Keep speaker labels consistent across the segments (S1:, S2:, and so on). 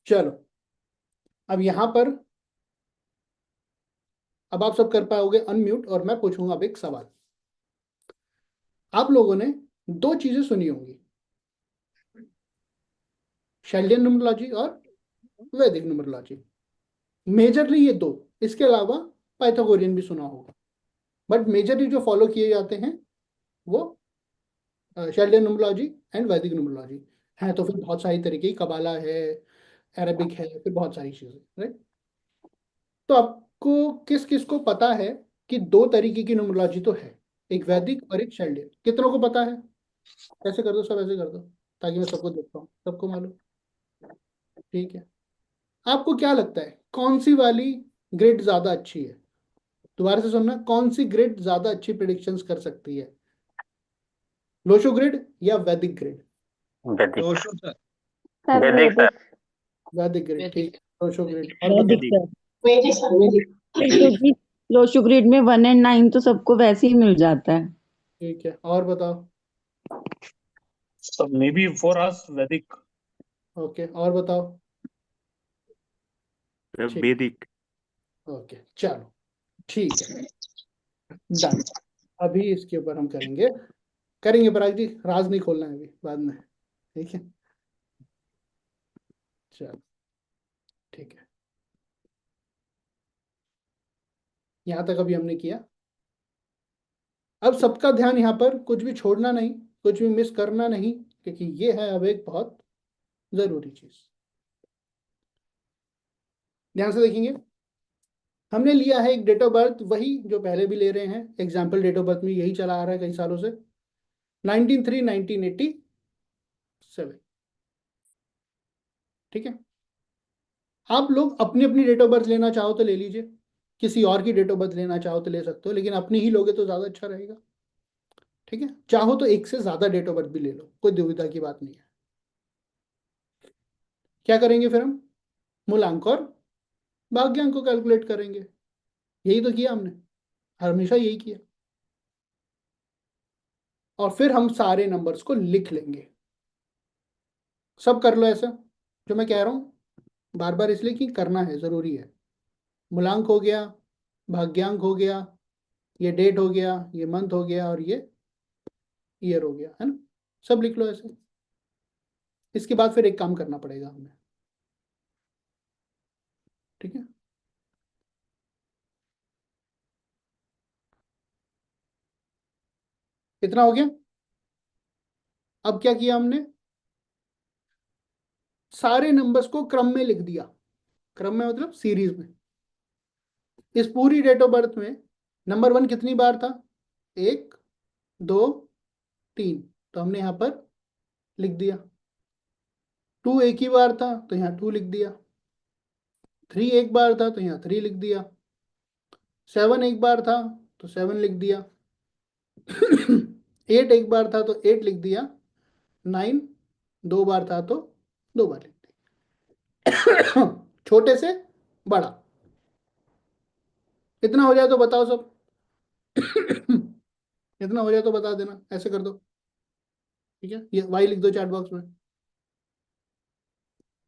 S1: चलो, अब यहां पर अब आप सब कर पाओगे अनम्यूट, और मैं पूछूंगा अब एक सवाल। आप लोगों ने दो चीजें सुनी होंगी, शैलियन न्यूमरोलॉजी और वैदिक न्यूमरोलॉजी, मेजरली ये दो। इसके अलावा पाइथागोरियन भी सुना होगा, बट मेजरली जो फॉलो किए जाते हैं वो शैलियन न्यूमरोलॉजी एंड वैदिक न्यूमरोलॉजी है। तो फिर बहुत सारी तरीके की कबाला है, अरबिक है, फिर बहुत सारी चीजें, राइट। तो आपको किस किस को पता है कि दो तरीके की न्यूमरोलॉजी तो है, एक वैदिक और एक शैल्यन? कितनों को पता है? ऐसे कर दो, सब ऐसे कर दो, ताकि मैं सबको देख पाऊँ, सबको मालूम। ठीक है, आपको क्या लगता है कौन सी वाली ग्रिड ज्यादा अच्छी है? दोबारा से सुनना, कौन सी ग्रिड ज्यादा अच्छी प्रिडिक्शंस कर सकती है, लोशो ग्रिड या वैदिक ग्रिड?
S2: वैदिक।
S3: रोशो सर।
S4: सर
S2: वैदिक सर।
S4: वैदिक।
S1: वैदिक ग्रिड,
S3: वैदिक।
S1: ठीक है, लोशो ग्रिड। और
S5: वैदिक
S1: बताओ।
S5: सर,
S3: वैदिक सर, वैदिक।
S5: क्योंकि लोशो ग्रिड में 1 और 9 तो सबको वैसे ही मिल जाता है।
S1: ठीक है, और बताओ।
S6: So maybe for us Vedic.
S1: Okay, और बताओ। ठीक,
S2: वैदिक।
S1: ओके, चलो ठीक है, डन। अभी इसके ऊपर हम करेंगे करेंगे पराग जी, राज नहीं खोलना है अभी, बाद में। ठीक है, चलो ठीक है, यहाँ तक अभी हमने किया। अब सबका ध्यान यहाँ पर, कुछ भी छोड़ना नहीं, कुछ भी मिस करना नहीं, क्योंकि ये है अब एक बहुत जरूरी चीज। ध्यान से देखेंगे, हमने लिया है एक डेट ऑफ बर्थ, वही जो पहले भी ले रहे हैं, एग्जाम्पल डेट ऑफ बर्थ में यही चला आ रहा है कई सालों से, 19/3/1987। ठीक है, आप लोग अपनी अपनी डेट ऑफ बर्थ लेना चाहो तो ले लीजिए, किसी और की डेट ऑफ बर्थ लेना चाहो तो ले सकते हो, लेकिन अपनी ही लोगे तो ज्यादा अच्छा रहेगा। ठीक है, चाहो तो एक से ज्यादा डेट ऑफ बर्थ भी ले लो, कोई दुविधा की बात नहीं है। क्या करेंगे फिर हम? मूलांक और भाग्यांक को कैलकुलेट करेंगे, यही तो किया हमने, हमेशा यही किया। और फिर हम सारे नंबर्स को लिख लेंगे। सब कर लो ऐसा, जो मैं कह रहा हूं बार बार, इसलिए कि करना है, जरूरी है। मूलांक हो गया, भाग्यांक हो गया, ये डेट हो गया, ये मंथ हो गया, और ये ईयर हो गया, है ना? सब लिख लो ऐसे। इसके बाद फिर एक काम करना पड़ेगा हमें। ठीक है, इतना हो गया। अब क्या किया हमने? सारे नंबर्स को क्रम में लिख दिया, क्रम में मतलब सीरीज में। इस पूरी डेट ऑफ बर्थ में नंबर 1 कितनी बार था? 1, 2, 3, तो हमने यहां पर लिख दिया। 2 एक ही बार था तो यहाँ 2 लिख दिया। 3 एक बार था तो यहाँ 3 लिख दिया। 7 एक बार था तो 7 लिख दिया। 8 एक बार था तो 8 लिख दिया। 9 2 बार था तो 2 बार लिख दिया। छोटे से बड़ा, इतना हो जाए तो बताओ सब। इतना हो जाए तो बता देना, ऐसे कर दो। ठीक है, ये वाई लिख दो चैट बॉक्स में,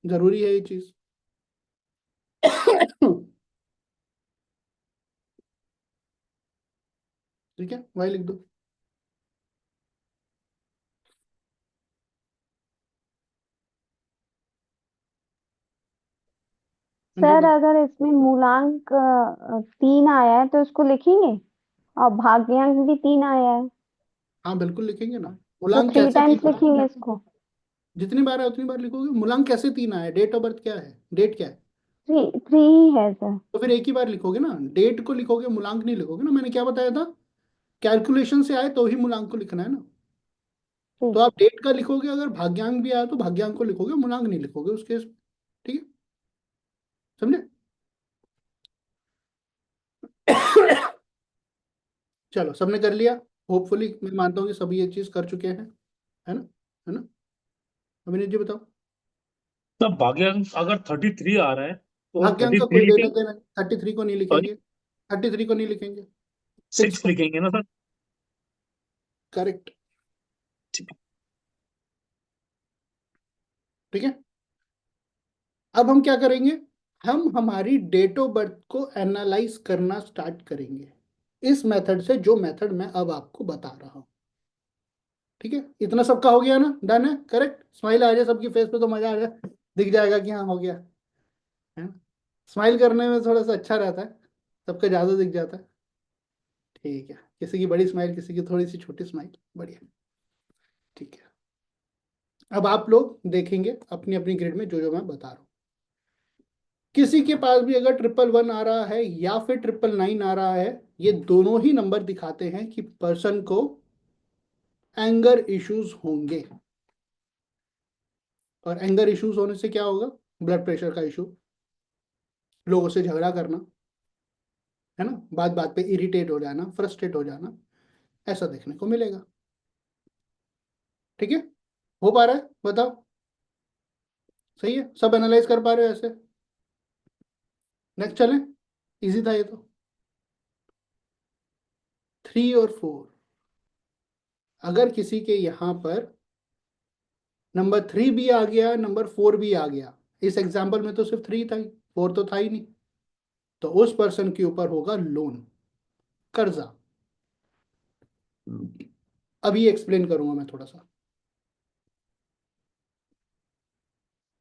S1: जरूरी है ये चीज। ठीक है, वाई लिख दो।
S4: सर अगर इसमें मूलांक 3 आया है तो इसको लिखेंगे, और भाग्यांक भी 3 आया है
S1: हाँ बिल्कुल लिखेंगे ना।
S4: तो
S1: मूलांक
S4: 3
S1: कैसे
S4: टाइम्स
S1: 3 आया?
S4: लिखेंगे इसको।
S1: जितनी बार है उतनी बार लिखोगे। मूलांक कैसे 3 आया? डेट ऑफ बर्थ क्या है, डेट क्या है?
S4: 3 ही है सर।
S1: तो फिर एक ही बार लिखोगे ना, डेट को लिखोगे, मूलांक नहीं लिखोगे ना। मैंने क्या बताया था, कैलकुलेशन से आए तो ही मूलांक को लिखना है ना। तो
S4: ठीक
S1: आप डेट का लिखोगे, अगर भाग्यांक भी आया तो भाग्यांक को लिखोगे, मूलांक नहीं लिखोगे उस केस में। ठीक है, समझे? चलो, सबने कर लिया। होपफुली मैं मानता हूँ कि सभी ये चीज कर चुके हैं, है ना? है ना? अभिनीत जी बताओ।
S6: तो भाग्यांक अगर 33 आ रहा है तो
S1: भाग्यांक का
S6: 33
S1: कोई लेना
S6: लिखेंगे।
S1: देना नहीं, 33 को नहीं
S6: सॉरी,
S1: लिखेंगे। 33 को नहीं लिखेंगे, 6
S6: 6
S1: को।
S6: लिखेंगे ना सर?
S1: करेक्ट।
S6: ठीक है।
S1: ठीक है, अब हम क्या करेंगे, हम हमारी डेट ऑफ बर्थ को एनालाइज करना स्टार्ट करेंगे इस मेथड से, जो मेथड मैं अब आपको बता रहा हूं। ठीक है, इतना सबका हो गया ना, डन है, करेक्ट, स्माइल आ जाए सबकी फेस पे तो मजा आ जाए, दिख जाएगा कि हाँ हो गया, है ना। स्माइल करने में थोड़ा सा अच्छा रहता है, सबका ज्यादा दिख जाता है। ठीक है, किसी की बड़ी स्माइल, किसी की थोड़ी सी छोटी स्माइल, बढ़िया। ठीक है, अब आप लोग देखेंगे अपनी अपनी ग्रिड में जो जो मैं बता रहा हूँ। किसी के पास भी अगर 111 आ रहा है या फिर 999 आ रहा है, ये दोनों ही नंबर दिखाते हैं कि पर्सन को एंगर इश्यूज होंगे। और एंगर इश्यूज होने से क्या होगा, ब्लड प्रेशर का इशू, लोगों से झगड़ा करना, है ना, बात बात पे इरिटेट हो जाना, फ्रस्ट्रेट हो जाना, ऐसा देखने को मिलेगा। ठीक है, हो पा रहा है, बताओ, सही है, सब एनालाइज कर पा रहे हो ऐसे। नेक्स्ट चलें, इजी था ये तो। 3 और 4, अगर किसी के यहाँ पर नंबर 3 भी आ गया, नंबर 4 भी आ गया, इस एग्जाम्पल में तो सिर्फ 3 था ही, 4 तो था ही नहीं, तो उस पर्सन के ऊपर होगा लोन, कर्जा। अभी एक्सप्लेन करूंगा मैं थोड़ा सा।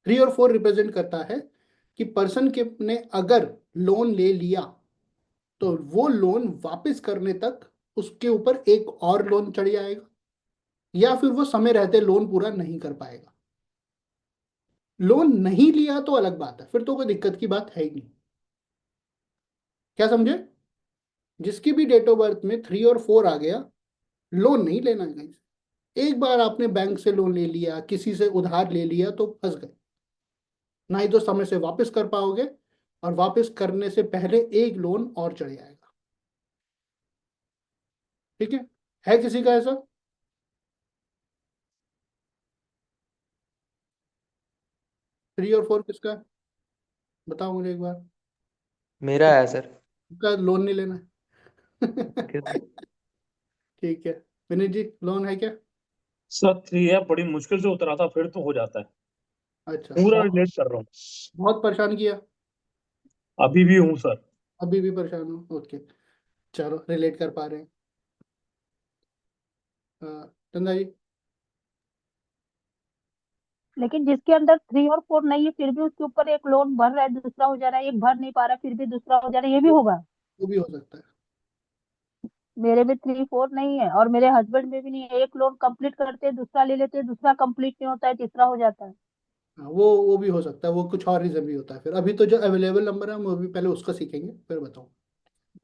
S1: 3 और 4 रिप्रेजेंट करता है कि पर्सन के ने अगर लोन ले लिया तो वो लोन वापस करने तक उसके ऊपर एक और लोन चढ़ जाएगा, या फिर वो समय रहते लोन पूरा नहीं कर पाएगा। लोन नहीं लिया तो अलग बात है, फिर तो कोई दिक्कत की बात है ही नहीं। क्या समझे, जिसकी भी डेट ऑफ बर्थ में 3 और 4 आ गया, लोन नहीं लेना है कहीं से। एक बार आपने बैंक से लोन ले लिया, किसी से उधार ले लिया, तो फंस गए, ना ही तो समय से वापस कर पाओगे, और वापस करने से पहले एक लोन और चढ़ जाएगा। ठीक है किसी का ऐसा? 3 और 4 किसका है? बताओ मुझे एक बार।
S2: मेरा है सर।
S1: का लोन नहीं लेना
S2: ओके
S1: है।
S2: सर।
S1: ठीक है, विनीत जी, लोन है क्या?
S6: सर 3 है, बड़ी मुश्किल से उतरा था, फिर तो हो जाता है।
S1: अच्छा,
S6: पूरा
S1: बहुत
S6: रिलेट कर रहा हूँ।
S1: बहुत परेशान किया?
S6: अभी भी हूँ सर।
S1: अभी भी परेशान हो, ओके, चलो रिलेट कर पा रहे हैं। चंदा जी?
S3: लेकिन जिसके अंदर 3 और 4 नहीं है फिर भी उसके ऊपर एक लोन भर रहा है, दूसरा हो जा रहा है, एक भर नहीं पा रहा फिर भी दूसरा हो जा रहा है, ये भी होगा।
S1: वो भी हो सकता है।
S3: मेरे में 3 4 नहीं है और मेरे हस्बैंड में भी नहीं है। एक लोन कंप्लीट करते हैं, दूसरा ले लेते हैं, दूसरा कंप्लीट नहीं होता है, तीसरा हो जाता है।
S1: हाँ, वो भी हो सकता है, वो कुछ और रीजन भी होता है। फिर अभी तो जो अवेलेबल नंबर है हम वो भी पहले उसका सीखेंगे, फिर बताओ।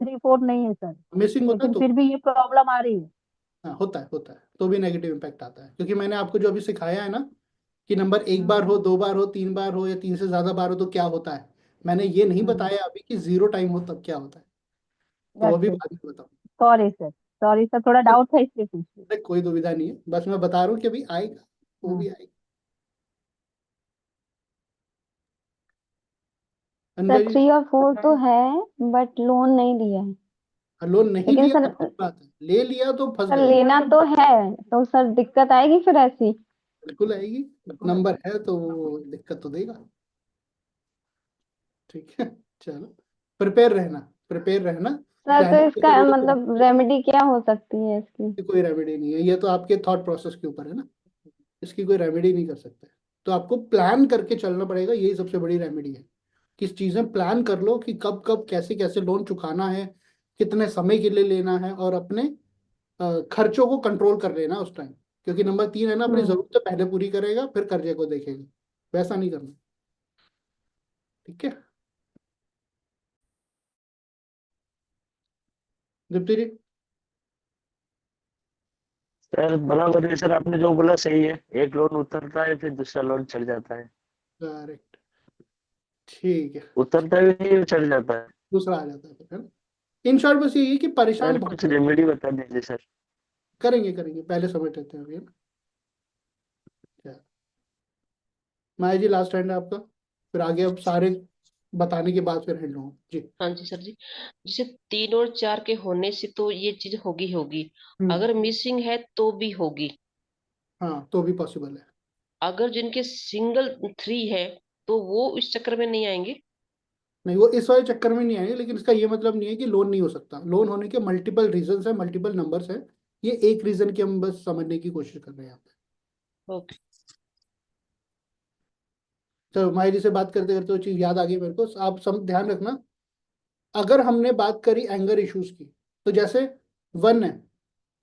S3: 3 4 नहीं है सर,
S1: मिसिंग होता है
S3: लेकिन
S1: तो,
S3: फिर भी ये प्रॉब्लम आ रही है।
S1: हाँ होता है तो भी नेगेटिव इम्पैक्ट आता है, क्योंकि मैंने आपको जो अभी सिखाया है ना, कि नंबर एक बार हो, 2 बार हो, 3 बार हो, या 3 से ज्यादा बार हो तो क्या होता है, मैंने ये नहीं बताया अभी कि 0 टाइम हो तब क्या होता है। तो अभी
S3: अच्छा,
S1: बाद में बताओ।
S3: सॉरी सर, सॉरी सर, थोड़ा डाउट था इसलिए पूछ लिया।
S1: अरे कोई दुविधा नहीं है, बस मैं बता रहा हूँ कि अभी आएगा, वो भी
S3: हम्म।
S1: आएगा।
S4: सर
S1: अंदर जी?
S4: 3 और 4 तो है, बट लोन नहीं लिया है।
S1: लोन नहीं
S4: लेकिन
S1: लिया
S4: सर,
S1: तो अच्छी बात है, ले लिया तो फंस
S4: सर
S1: गए।
S4: लेना तो है, तो सर दिक्कत आएगी फिर ऐसी।
S1: बिल्कुल आएगी, नंबर है तो वो दिक्कत तो देगा। ठीक है, चलो, प्रिपेयर रहना, प्रिपेयर रहना।
S4: सर तो
S1: प्लानिंग की
S4: इसका
S1: जरूरत है,
S4: मतलब रेमेडी क्या हो सकती है इसकी?
S1: कोई रेमेडी नहीं है, ये तो आपके थॉट प्रोसेस के ऊपर है ना, इसकी कोई रेमेडी नहीं कर सकते। तो आपको प्लान करके चलना पड़ेगा, यही सबसे बड़ी रेमेडी है। किस चीजें प्लान कर लो कि कब कब कैसे कैसे लोन चुकाना है, कितने समय के लिए लेना है, और अपने खर्चों को कंट्रोल कर लेना उस टाइम। क्योंकि नंबर 3 है ना, अपनी
S4: हम्म।
S1: जरूरतें पहले पूरी करेगा फिर कर्जे को देखेगा, वैसा नहीं करना। ठीक है, दीप्ति जी?
S2: सर बराबर है सर, आपने जो बोला सही है। एक लोन उतरता है फिर दूसरा लोन चढ़ जाता है।
S1: करेक्ट, ठीक है,
S2: उतरता भी नहीं है, चढ़ जाता है।
S1: दूसरा आ जाता है फिर, है ना। इन शॉर्ट बस यही है कि
S2: सर
S1: परेशान बहुत
S2: कुछ रेमेडी बता दीजिए सर।
S1: करेंगे, करेंगे, पहले समझ लेते हैं अभी, है ना। क्या, माया जी लास्ट हैंड है आपका, फिर आगे अब सारे बताने के बाद फिर हैंड लूंगा जी।
S7: हाँ जी सर जी। जैसे 3 और 4 के होने से तो ये चीज होगी होगी।
S1: हम्म,
S7: अगर मिसिंग है तो भी होगी।
S1: हाँ तो भी पॉसिबल है।
S7: अगर जिनके सिंगल 3 है तो वो इस चक्कर में नहीं आएंगे।
S1: नहीं, वो इस वाले चक्कर में नहीं आएंगे, लेकिन इसका ये मतलब नहीं है कि लोन नहीं हो सकता। लोन होने के मल्टीपल रीजंस है, मल्टीपल नंबर्स है। ये एक रीजन की हम बस समझने की कोशिश कर रहे हैं यहाँ पे।
S7: ओके।
S1: तो माहिर जी से बात करते करते वो चीज याद आ गई मेरे को। आप सब ध्यान रखना, अगर हमने बात करी एंगर इश्यूज की, तो जैसे 1 है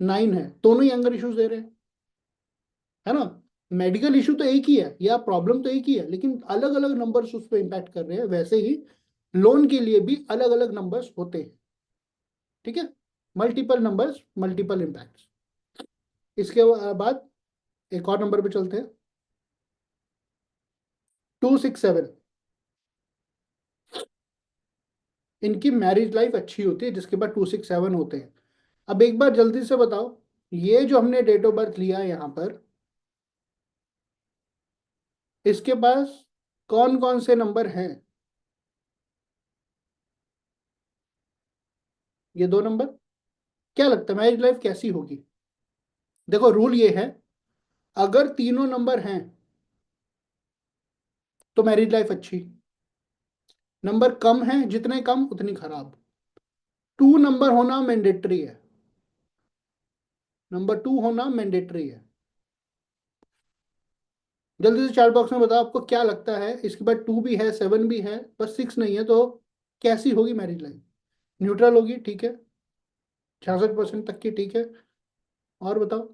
S1: 9 है, दोनों ही एंगर इश्यूज दे रहे हैं, है ना। मेडिकल इशू तो एक ही है, या प्रॉब्लम तो एक ही है, लेकिन अलग अलग नंबर्स उस पर इम्पैक्ट कर रहे हैं। वैसे ही लोन के लिए भी अलग अलग नंबर्स होते हैं, ठीक है। Multiple numbers, multiple impacts. इसके बाद एक और नंबर पे चलते हैं, 267। इनकी मैरिज लाइफ अच्छी होती है जिसके बाद 267 होते हैं। अब एक बार जल्दी से बताओ, ये जो हमने डेट ऑफ बर्थ लिया है यहाँ पर, इसके पास कौन कौन से नंबर हैं? ये 2 नंबर। क्या लगता है मैरिज लाइफ कैसी होगी? देखो रूल ये है, अगर तीनों नंबर हैं तो मैरिज लाइफ अच्छी। नंबर कम है, जितने कम उतनी खराब। 2 नंबर होना मैंडेटरी है, नंबर 2 होना मैंडेटरी है। जल्दी से चैट बॉक्स में बताओ आपको क्या लगता है, इसके बाद 2 भी है, 7 भी है, बस 6 नहीं है, तो कैसी होगी मैरिज लाइफ? न्यूट्रल होगी, ठीक है, 66% तक की, ठीक है। और बताओ।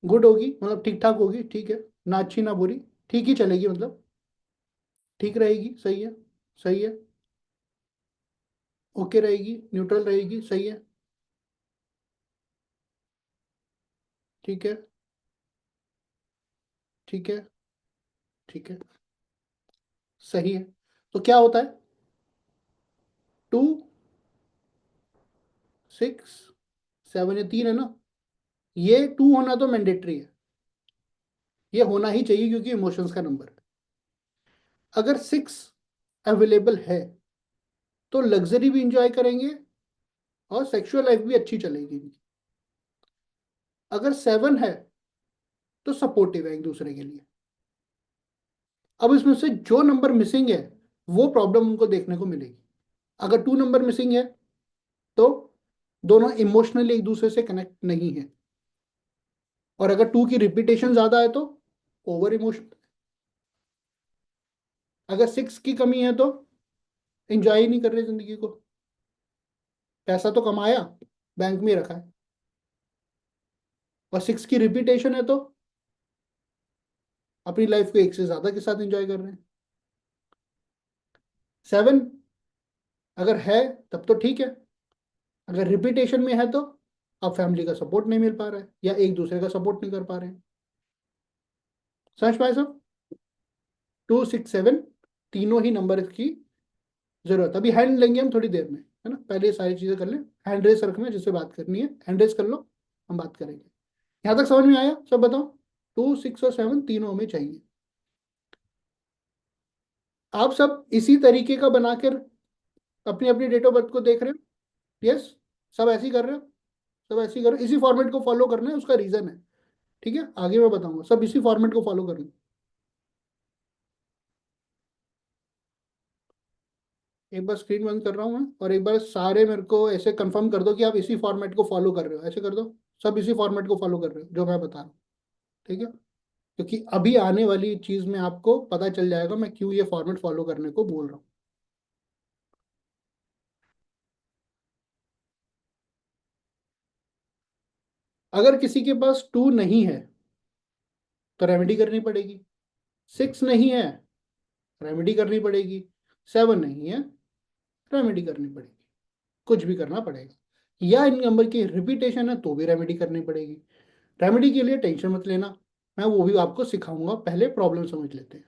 S1: गुड होगी, मतलब ठीक ठाक होगी, ठीक है, ना अच्छी ना बुरी, ठीक ही चलेगी, मतलब ठीक रहेगी, सही है, सही है। ओके रहेगी, न्यूट्रल रहेगी, सही है, ठीक है, ठीक है, ठीक है, सही है। तो क्या होता है, 2 6 7, ये 3 है ना। ये 2 होना तो मैंडेटरी है, ये होना ही चाहिए क्योंकि इमोशंस का नंबर है। अगर 6 अवेलेबल है तो लग्जरी भी इंजॉय करेंगे और सेक्सुअल लाइफ भी अच्छी चलेगी इनकी। अगर 7 है तो सपोर्टिव है एक दूसरे के लिए। अब इसमें से जो नंबर मिसिंग है वो प्रॉब्लम उनको देखने को मिलेगी। अगर 2 नंबर मिसिंग है तो दोनों इमोशनली एक दूसरे से कनेक्ट नहीं है, और अगर 2 की रिपीटेशन ज्यादा है तो ओवर इमोशनल। अगर 6 की कमी है तो एंजॉय ही नहीं कर रहे जिंदगी को। पैसा तो कमाया, बैंक में रखा है, और 6 की रिपीटेशन है तो अपनी लाइफ को एक से ज्यादा के साथ एंजॉय कर रहे हैं। 7 अगर है तब तो ठीक है, अगर रिपीटेशन में है तो अब फैमिली का सपोर्ट नहीं मिल पा रहा है या एक दूसरे का सपोर्ट नहीं कर पा रहे हैं। समझ पाए सब? 2 6 7 तीनों ही नंबर की जरूरत। अभी हैंड लेंगे हम थोड़ी देर में, है ना। पहले ये सारी चीजें कर लें। हैंड रेस रखना, जिससे बात करनी है हैंड रेस कर लो, हम बात करेंगे। यहाँ तक समझ में आया? सब बताओ। 2 6 और 7 तीनों हमें चाहिए। आप सब इसी तरीके का बनाकर अपनी अपनी डेट ऑफ बर्थ को देख रहे हो? यस, सब ऐसे ही कर रहे हो? सब ऐसे ही करो, इसी फॉर्मेट को फॉलो करना है, उसका रीजन है, ठीक है, आगे मैं बताऊंगा। सब इसी फॉर्मेट को फॉलो करना। एक बार स्क्रीन बंद कर रहा हूँ मैं, और एक बार सारे मेरे को ऐसे कंफर्म कर दो कि आप इसी फॉर्मेट को फॉलो कर रहे हो। ऐसे कर दो, सब इसी फॉर्मेट को फॉलो कर रहे हो जो मैं बता रहा हूँ, ठीक है। क्योंकि अभी आने वाली चीज में आपको पता चल जाएगा मैं क्यों ये फॉर्मेट फॉलो करने को बोल रहा हूँ। अगर किसी के पास 2 नहीं है तो रेमेडी करनी पड़ेगी। 6 नहीं है, रेमेडी करनी पड़ेगी। 7 नहीं है, रेमेडी करनी पड़ेगी। कुछ भी करना पड़ेगा। या इन नंबर की रिपीटेशन है तो भी रेमेडी करनी पड़ेगी। रेमेडी के लिए टेंशन मत लेना, मैं वो भी आपको सिखाऊंगा, पहले प्रॉब्लम समझ लेते हैं,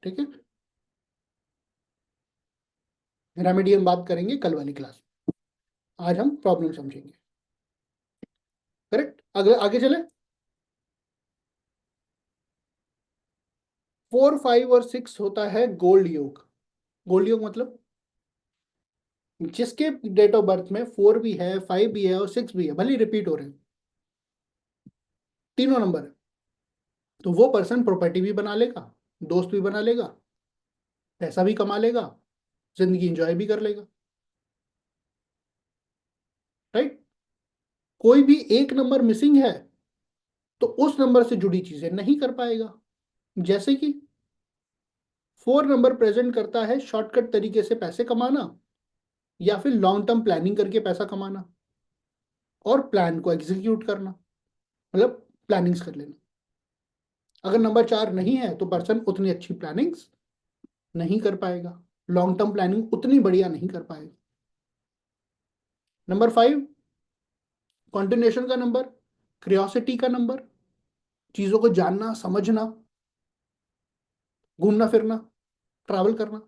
S1: ठीक है। रेमेडी हम बात करेंगे कल वाली क्लास में, आज हम प्रॉब्लम समझेंगे। करेक्ट, अगले आगे चले। 4 5 और 6 होता है गोल्ड योग। गोल्ड योग मतलब जिसके डेट ऑफ बर्थ में 4 भी है, 5 भी है और 6 भी है, भले रिपीट हो रहे हैं, तीनों नंबर है, तो वो पर्सन प्रॉपर्टी भी बना लेगा, दोस्त भी बना लेगा, पैसा भी कमा लेगा, जिंदगी इंजॉय भी कर लेगा, राइट। कोई भी एक नंबर मिसिंग है तो उस नंबर से जुड़ी चीजें नहीं कर पाएगा। जैसे कि 4 नंबर प्रेजेंट करता है शॉर्टकट तरीके से पैसे कमाना या फिर लॉन्ग टर्म प्लानिंग करके पैसा कमाना और प्लान को एग्जीक्यूट करना, मतलब प्लानिंग्स कर लेना। अगर नंबर 4 नहीं है तो पर्सन उतनी अच्छी प्लानिंग्स नहीं कर पाएगा, लॉन्ग टर्म प्लानिंग उतनी बढ़िया नहीं कर पाएगा। नंबर 5 कॉन्टिन्यूशन का नंबर, क्रियोसिटी का नंबर, चीजों को जानना, समझना, घूमना फिरना, ट्रैवल करना,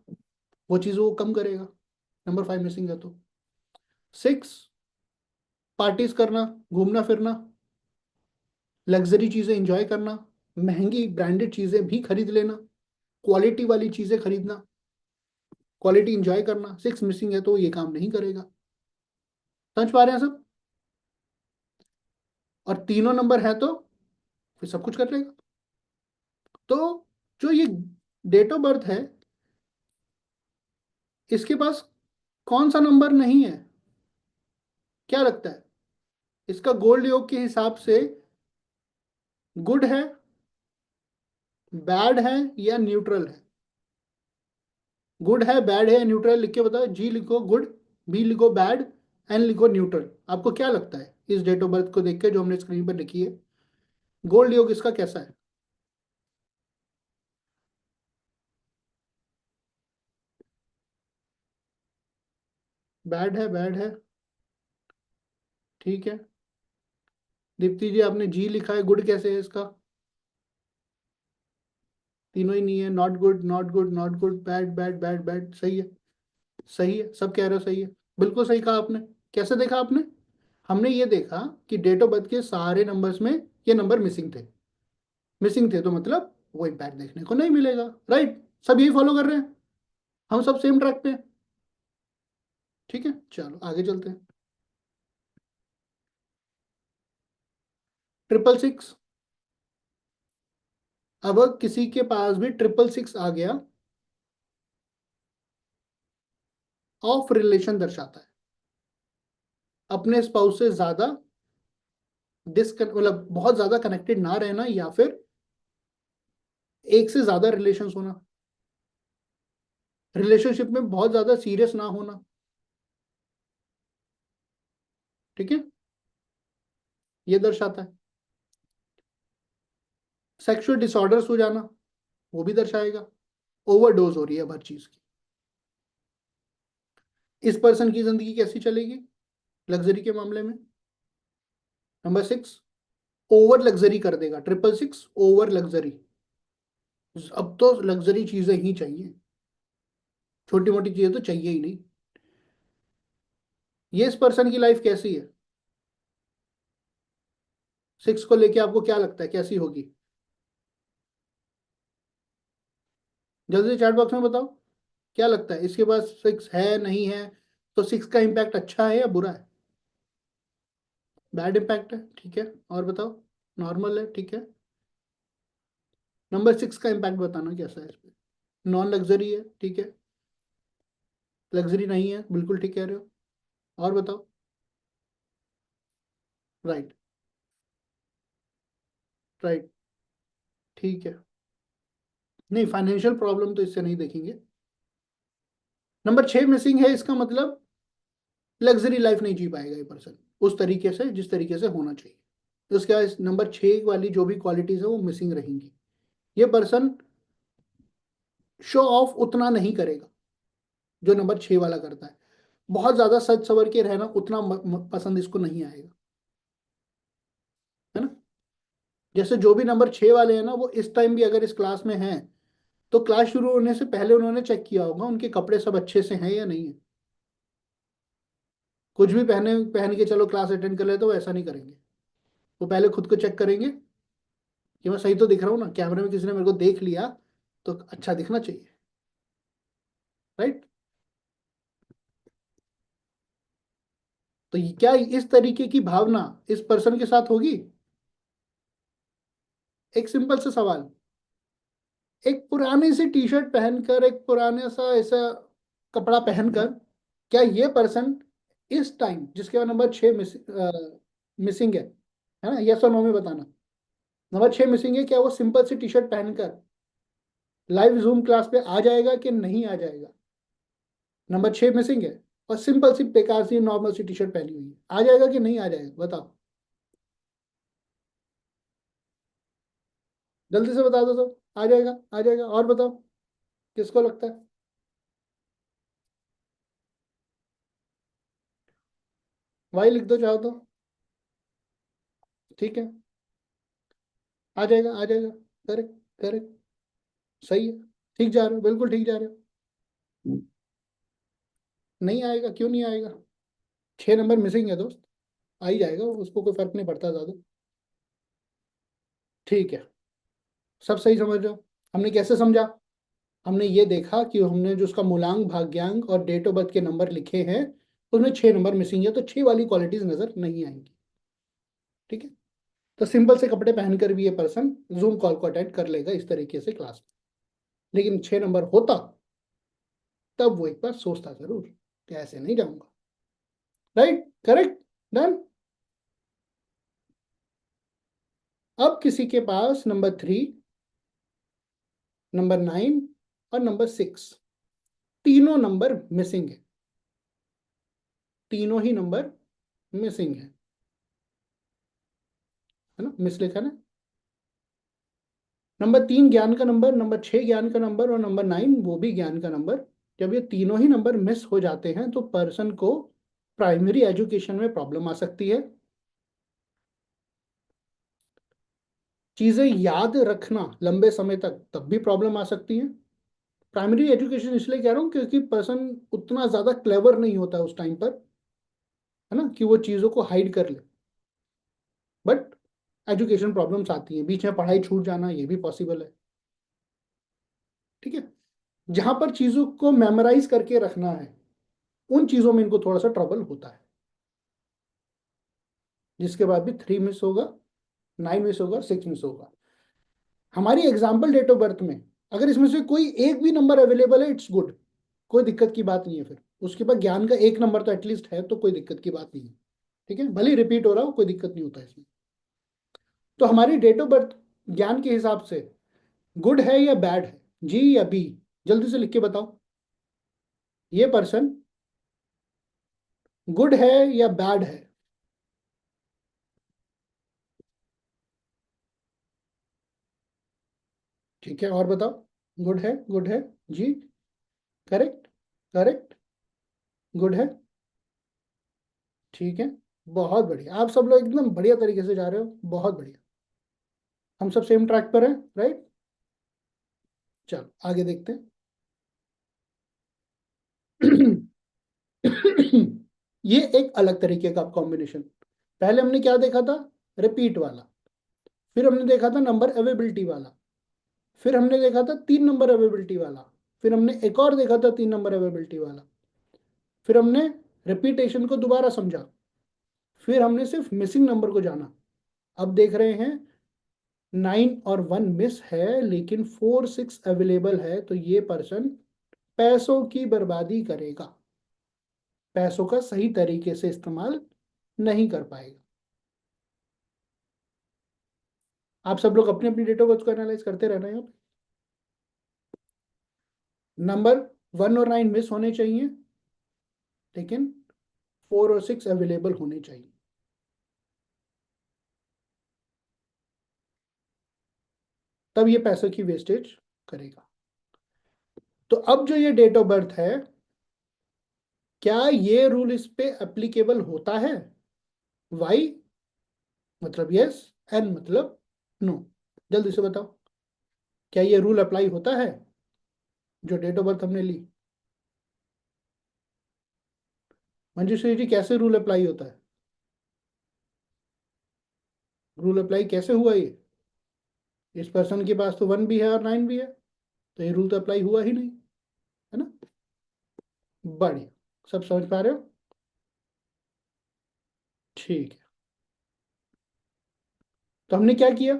S1: वो चीजों को कम करेगा। नंबर 5 मिसिंग है तो 6 पार्टीज करना, घूमना फिरना, लग्जरी चीजें एंजॉय करना, महंगी ब्रांडेड चीजें भी खरीद लेना, क्वालिटी वाली चीजें खरीदना, क्वालिटी एंजॉय करना, 6 मिसिंग है तो ये काम नहीं करेगा। समझ पा रहे हैं सब? और तीनों नंबर है तो फिर सब कुछ कर लेगा। तो जो ये डेट ऑफ बर्थ है, इसके पास कौन सा नंबर नहीं है? क्या लगता है? इसका गोल्ड योग के हिसाब से गुड है, बैड है या न्यूट्रल है? गुड है, बैड है या न्यूट्रल लिख के बताओ। जी लिखो गुड, बी लिखो बैड, एन लिखो न्यूट्रल। आपको क्या लगता है इस डेट ऑफ बर्थ को देख के जो हमने स्क्रीन पर लिखी है, गोल्ड योग इसका कैसा है? बैड है, बैड है, ठीक है। दीप्ति जी आपने जी लिखा है, गुड कैसे है इसका? तीनों ही नहीं है, not good, not good, not good, bad bad bad bad. सही है, सही है, सब कह रहे हो सही है, बिल्कुल सही कहा आपने। कैसे देखा आपने? हमने ये देखा कि डेट ऑफ बर्थ के सारे नंबर्स में ये नंबर मिसिंग थे। मिसिंग थे तो मतलब वो इम्पैक्ट देखने को नहीं मिलेगा, राइट। सब यही फॉलो कर रहे हैं, हम सब सेम ट्रैक पे हैं। ठीक है, चलो आगे चलते हैं। 666, अब किसी के पास भी 666 आ गया, ऑफ रिलेशन दर्शाता है, अपने स्पाउस से ज्यादा मतलब बहुत ज्यादा कनेक्टेड ना रहना या फिर एक से ज्यादा रिलेशन होना, रिलेशनशिप में बहुत ज्यादा सीरियस ना होना। ठीक है, ये दर्शाता है। सेक्सुअल डिसऑर्डर्स हो जाना वो भी दर्शाएगा, ओवरडोज हो रही है हर चीज की। इस पर्सन की जिंदगी कैसी चलेगी लग्जरी के मामले में? नंबर 6 ओवर लग्जरी कर देगा, 666 ओवर लग्जरी। अब तो लग्जरी चीजें ही चाहिए, छोटी मोटी चीजें तो चाहिए ही नहीं। ये इस पर्सन की लाइफ कैसी है? 6 को लेके आपको क्या लगता है कैसी होगी? जल्दी से चैट बॉक्स में बताओ, क्या लगता है इसके पास 6 है नहीं है? तो 6 का इम्पैक्ट अच्छा है या बुरा है? बैड इम्पैक्ट है, ठीक है। और बताओ, नॉर्मल है, ठीक है। नंबर 6 का इम्पैक्ट बताना कैसा है इस पे? नॉन लग्जरी है, ठीक है। लग्जरी नहीं है, बिल्कुल ठीक कह रहे हो। और बताओ। राइट, राइट, ठीक है। नहीं, फाइनेंशियल प्रॉब्लम तो इससे नहीं देखेंगे। नंबर 6 मिसिंग है, इसका मतलब लग्जरी लाइफ नहीं जी पाएगा ये पर्सन उस तरीके से जिस तरीके से होना चाहिए। तो उसके बाद नंबर 6 वाली जो भी क्वालिटीज है वो मिसिंग रहेंगी। ये पर्सन शो ऑफ उतना नहीं करेगा जो नंबर 6 वाला करता है। बहुत ज्यादा सज सवर के रहना उतना पसंद इसको नहीं आएगा, है ना। जैसे जो भी नंबर 6 वाले हैं ना, वो इस टाइम भी अगर इस क्लास में हैं तो क्लास शुरू होने से पहले उन्होंने चेक किया होगा उनके कपड़े सब अच्छे से हैं या नहीं है। कुछ भी पहने पहन के चलो क्लास अटेंड कर ले तो वो ऐसा नहीं करेंगे। वो पहले खुद को चेक करेंगे कि मैं सही तो दिख रहा हूँ ना, कैमरे में किसी ने मेरे को देख लिया तो अच्छा दिखना चाहिए, राइट। तो क्या इस तरीके की भावना इस पर्सन के साथ होगी? एक सिंपल सा सवाल, एक पुरानी सी टी शर्ट पहनकर, एक पुराने सा ऐसा कपड़ा पहनकर, क्या ये पर्सन इस टाइम जिसके बाद नंबर 6 मिसिंग है ना, यस और नो में बताना। नंबर 6 मिसिंग है, क्या वो सिंपल सी टी शर्ट पहनकर लाइव जूम क्लास पे आ जाएगा कि नहीं आ जाएगा? नंबर 6 मिसिंग है और सिंपल सी बेकार सी नॉर्मल सी टी शर्ट पहनी हुई है, आ जाएगा कि नहीं आ जाएगा? बताओ, जल्दी से बता दो सब। आ जाएगा, आ जाएगा। और बताओ किसको लगता है? वाई लिख दो चाहो तो, ठीक है, आ जाएगा, आ जाएगा। करेक्ट, करेक्ट, सही है, ठीक जा रहे हो, बिल्कुल ठीक जा रहे हो। नहीं आएगा, क्यों नहीं आएगा? 6 नंबर मिसिंग है दोस्त, आ ही जाएगा, उसको कोई फर्क नहीं पड़ता ज्यादा। ठीक है, सब सही समझ रहे हो? हमने कैसे समझा? हमने ये देखा कि हमने जो उसका मूलांक, भाग्यांक और डेट ऑफ बर्थ के नंबर लिखे हैं, उसमें 6 नंबर मिसिंग है, तो 6 वाली क्वालिटीज नजर नहीं आएंगी। ठीक है, तो सिंपल से कपड़े पहनकर भी ये पर्सन जूम कॉल को अटेंड कर लेगा इस तरीके से क्लास में। लेकिन 6 नंबर होता तब वो एक बार सोचता जरूर कि ऐसे नहीं जाऊंगा। Right, correct, done. अब किसी के पास नंबर 3, नंबर 9 और नंबर 6, तीनों नंबर मिसिंग है, तीनों ही नंबर मिसिंग है ना, मिस लिखा ना। नंबर 3 ज्ञान का नंबर, नंबर 6 ज्ञान का नंबर और नंबर 9 वो भी ज्ञान का नंबर। जब ये तीनों ही नंबर मिस हो जाते हैं तो पर्सन को प्राइमरी एजुकेशन में प्रॉब्लम आ सकती है। चीजें याद रखना लंबे समय तक तब भी प्रॉब्लम आ सकती है। प्राइमरी एजुकेशन इसलिए कह रहा हूँ क्योंकि पर्सन उतना ज्यादा क्लेवर नहीं होता उस टाइम पर, है ना, कि वो चीजों को हाइड कर ले। बट एजुकेशन प्रॉब्लम्स आती हैं, बीच में पढ़ाई छूट जाना ये भी पॉसिबल है। ठीक है, जहां पर चीजों को मेमोराइज करके रखना है उन चीजों में इनको थोड़ा सा ट्रबल होता है, जिसके बाद भी 3 मिस होगा, 9 मिस होगा, 6 मिस होगा। हमारी एग्जाम्पल डेट ऑफ बर्थ में अगर इसमें से कोई एक भी नंबर अवेलेबल है, इट्स गुड, कोई दिक्कत की बात नहीं है। फिर उसके बाद ज्ञान का एक नंबर तो एटलीस्ट है, तो कोई दिक्कत की बात नहीं है। ठीक है, भले रिपीट हो रहा हो, कोई दिक्कत नहीं होता इसमें। तो हमारी डेट ऑफ बर्थ ज्ञान के हिसाब से गुड है या बैड है, जी या बी? जल्दी से लिख के बताओ, ये पर्सन गुड है या बैड है? ठीक है, और बताओ। गुड है, गुड है, जी, करेक्ट, करेक्ट, गुड है, ठीक है, बहुत बढ़िया। आप सब लोग एकदम बढ़िया तरीके से जा रहे हो, बहुत बढ़िया। हम सब सेम ट्रैक पर हैं, राइट? चलो आगे देखते हैं। ये एक अलग तरीके का कॉम्बिनेशन। पहले हमने क्या देखा था? रिपीट वाला। फिर हमने देखा था नंबर अवेबिलिटी वाला। फिर हमने देखा था 3 नंबर अवेबिलिटी वाला। फिर हमने एक और देखा था 3 नंबर अवेबिलिटी वाला। फिर हमने रिपीटेशन को दोबारा समझा। फिर हमने सिर्फ मिसिंग नंबर को जाना। अब देख रहे हैं 9 और 1 मिस है लेकिन 4 6 अवेलेबल है, तो ये पर्सन पैसों की बर्बादी करेगा, पैसों का सही तरीके से इस्तेमाल नहीं कर पाएगा। आप सब लोग अपनी अपनी डेट ऑफ बर्थ को एनालाइज करते रहना है। नंबर 1 और 9 मिस होने चाहिए लेकिन 4 और 6 अवेलेबल होने चाहिए। तब ये पैसों की वेस्टेज करेगा। तो अब जो ये डेट ऑफ बर्थ है, क्या ये रूल इस पे एप्लीकेबल होता है? वाई मतलब यस, एन मतलब नो। जल्दी से बताओ, क्या ये रूल अप्लाई होता है जो डेट ऑफ बर्थ हमने ली? मंजूश्री जी, कैसे रूल अप्लाई होता है? रूल अप्लाई कैसे हुआ ये? इस पर्सन के पास तो 1 भी है और 9 भी है, तो ये रूल तो अप्लाई हुआ ही नहीं, है ना? बढ़िया, सब समझ पा रहे हो? ठीक है, तो हमने क्या किया?